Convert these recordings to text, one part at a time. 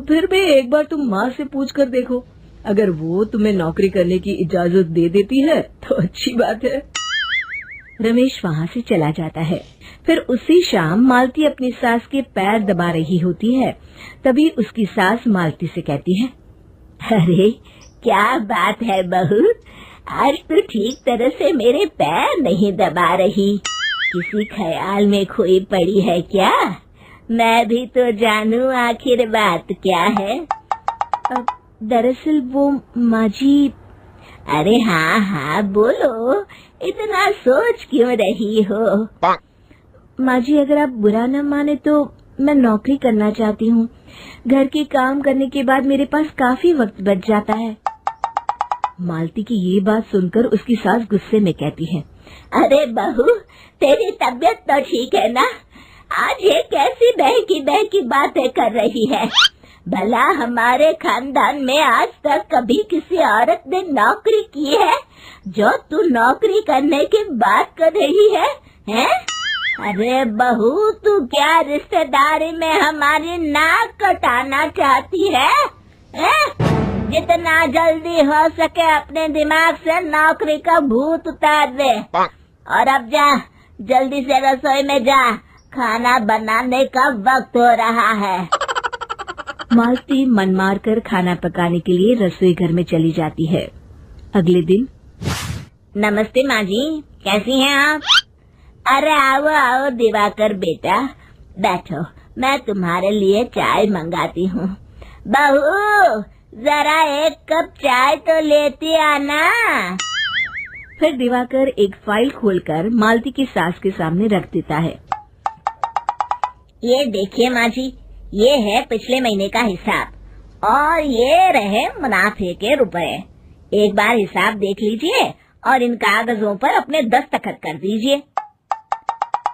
फिर भी एक बार तुम माँ से पूछ कर देखो, अगर वो तुम्हें नौकरी करने की इजाजत दे देती है तो अच्छी बात है। रमेश वहाँ से चला जाता है। फिर उसी शाम मालती अपनी सास के पैर दबा रही होती है। तभी उसकी सास मालती से कहती है, अरे क्या बात है बहू, आज तो ठीक तरह से मेरे पैर नहीं दबा रही, किसी ख्याल में खोई पड़ी है क्या? मैं भी तो जानूं आखिर बात क्या है। दरअसल वो माँ जी। अरे हाँ हाँ बोलो, इतना सोच क्यों रही हो? माँ जी अगर आप बुरा न माने तो मैं नौकरी करना चाहती हूँ। घर के काम करने के बाद मेरे पास काफी वक्त बच जाता है। मालती की ये बात सुनकर उसकी सास गुस्से में कहती है, अरे बहू तेरी तबीयत तो ठीक है ना? आज ये कैसी बहकी बातें कर रही है? भला हमारे खानदान में आज तक कभी किसी औरत ने नौकरी की है जो तू नौकरी करने की बात कर रही है, हैं? अरे बहू तू क्या रिश्तेदारी में हमारी नाक कटाना चाहती है? जितना जल्दी हो सके अपने दिमाग से नौकरी का भूत उतार दे और अब जा, जल्दी से रसोई में जा, खाना बनाने का वक्त हो रहा है। मालती मन मार कर खाना पकाने के लिए रसोई घर में चली जाती है। अगले दिन, नमस्ते माँ जी, कैसी हैं आप? अरे आओ आओ दिवाकर बेटा, बैठो, मैं तुम्हारे लिए चाय मंगाती हूँ। बहू जरा एक कप चाय तो लेती आना। फिर दिवाकर एक फाइल खोलकर मालती की सास के सामने रख देता है। ये देखिए माँ जी, ये है पिछले महीने का हिसाब और ये रहे मुनाफे के रुपए। एक बार हिसाब देख लीजिए और इन कागजों पर अपने दस्तखत कर दीजिए।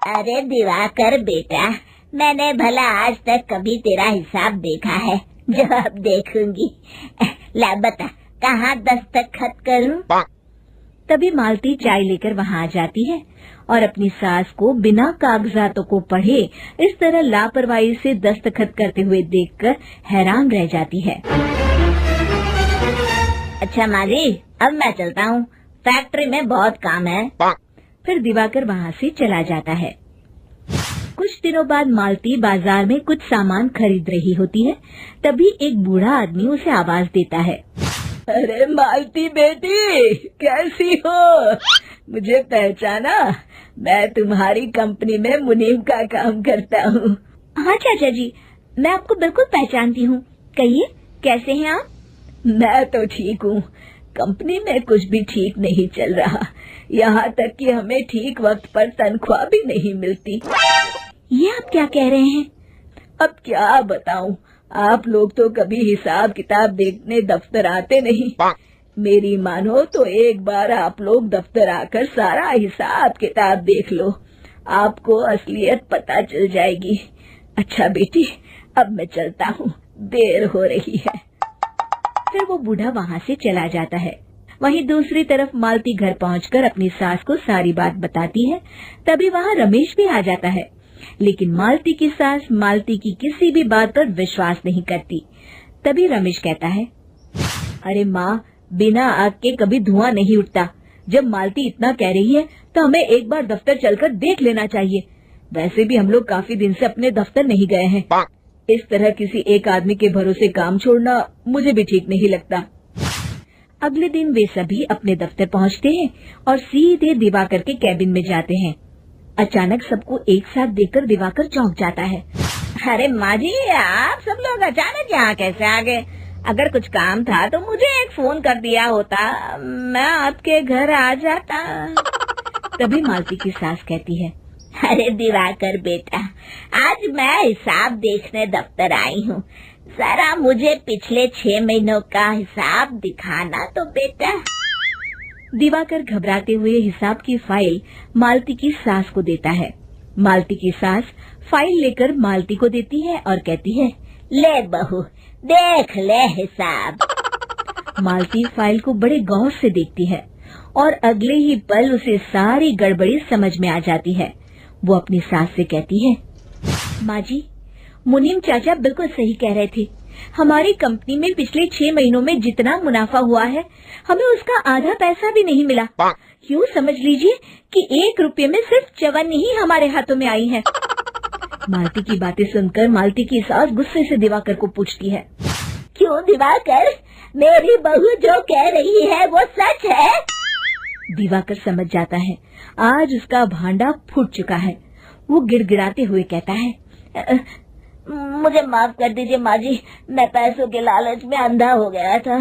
अरे दिवाकर बेटा, मैंने भला आज तक कभी तेरा हिसाब देखा है जो अब देखूंगी? ला बता, कहाँ दस्तखत करूं? तभी मालती चाय लेकर वहाँ आ जाती है और अपनी सास को बिना कागजातों को पढ़े इस तरह लापरवाही से दस्तखत करते हुए देखकर हैरान रह जाती है। अच्छा माँ जी, अब मैं चलता हूँ, फैक्ट्री में बहुत काम है। फिर दिवाकर वहाँ से चला जाता है। कुछ दिनों बाद मालती बाजार में कुछ सामान खरीद रही होती है। तभी एक बूढ़ा आदमी उसे आवाज देता है, अरे मालती बेटी, कैसी हो? मुझे पहचाना? मैं तुम्हारी कंपनी में मुनीम का काम करता हूँ। हाँ चाचा जी, मैं आपको बिल्कुल पहचानती हूँ। कहिए, कैसे हैं आप? मैं तो ठीक हूँ, कंपनी में कुछ भी ठीक नहीं चल रहा, यहाँ तक कि हमें ठीक वक्त पर तनख्वाह भी नहीं मिलती। ये आप क्या कह रहे हैं? अब क्या बताऊं, आप लोग तो कभी हिसाब किताब देखने दफ्तर आते नहीं। मेरी मानो तो एक बार आप लोग दफ्तर आकर सारा हिसाब किताब देख लो, आपको असलियत पता चल जाएगी। अच्छा बेटी, अब मैं चलता हूँ, देर हो रही है। फिर वो बूढ़ा वहाँ से चला जाता है। वहीं दूसरी तरफ मालती घर पहुंचकर अपनी सास को सारी बात बताती है। तभी वहाँ रमेश भी आ जाता है, लेकिन मालती की सास मालती की किसी भी बात पर विश्वास नहीं करती। तभी रमेश कहता है, अरे माँ, बिना आग के कभी धुआं नहीं उठता। जब मालती इतना कह रही है तो हमें एक बार दफ्तर चलकर देख लेना चाहिए। वैसे भी हम लोग काफी दिन से अपने दफ्तर नहीं गए हैं। इस तरह किसी एक आदमी के भरोसे काम छोड़ना मुझे भी ठीक नहीं लगता। अगले दिन वे सभी अपने दफ्तर पहुंचते हैं और सीधे दिवाकर के कैबिन में जाते हैं। अचानक सबको एक साथ देखकर दिवाकर चौंक जाता है। अरे माँ जी, आप सब लोग अचानक यहाँ कैसे आ गए? अगर कुछ काम था तो मुझे एक फोन कर दिया होता, मैं आपके घर आ जाता। तभी मालती की सास कहती है, अरे दिवाकर बेटा, आज मैं हिसाब देखने दफ्तर आई हूँ, जरा मुझे पिछले 6 महीनों का हिसाब दिखाना तो बेटा। दिवाकर घबराते हुए हिसाब की फाइल मालती की सास को देता है। मालती की सास फाइल लेकर मालती को देती है और कहती है, ले बहू, देख ले हिसाब। मालती फाइल को बड़े गौर से देखती है और अगले ही पल उसे सारी गड़बड़ी समझ में आ जाती है। वो अपनी सास से कहती है, माँ जी, मुनीम चाचा बिल्कुल सही कह रहे थे। हमारी कंपनी में पिछले 6 महीनों में जितना मुनाफा हुआ है, हमें उसका आधा पैसा भी नहीं मिला। यूँ समझ लीजिए कि 1 रुपये में सिर्फ चवन्नी ही हमारे हाथों में आई है। मालती की बातें सुनकर मालती की सास गुस्से से दिवाकर को पूछती है, क्यों दिवाकर, मेरी बहू जो कह रही है वो सच है? दिवाकर समझ जाता है आज उसका भांडा फूट चुका है। वो गिड़गिड़ाते हुए कहता है, मुझे माफ कर दीजिए माँ जी, मैं पैसों के लालच में अंधा हो गया था।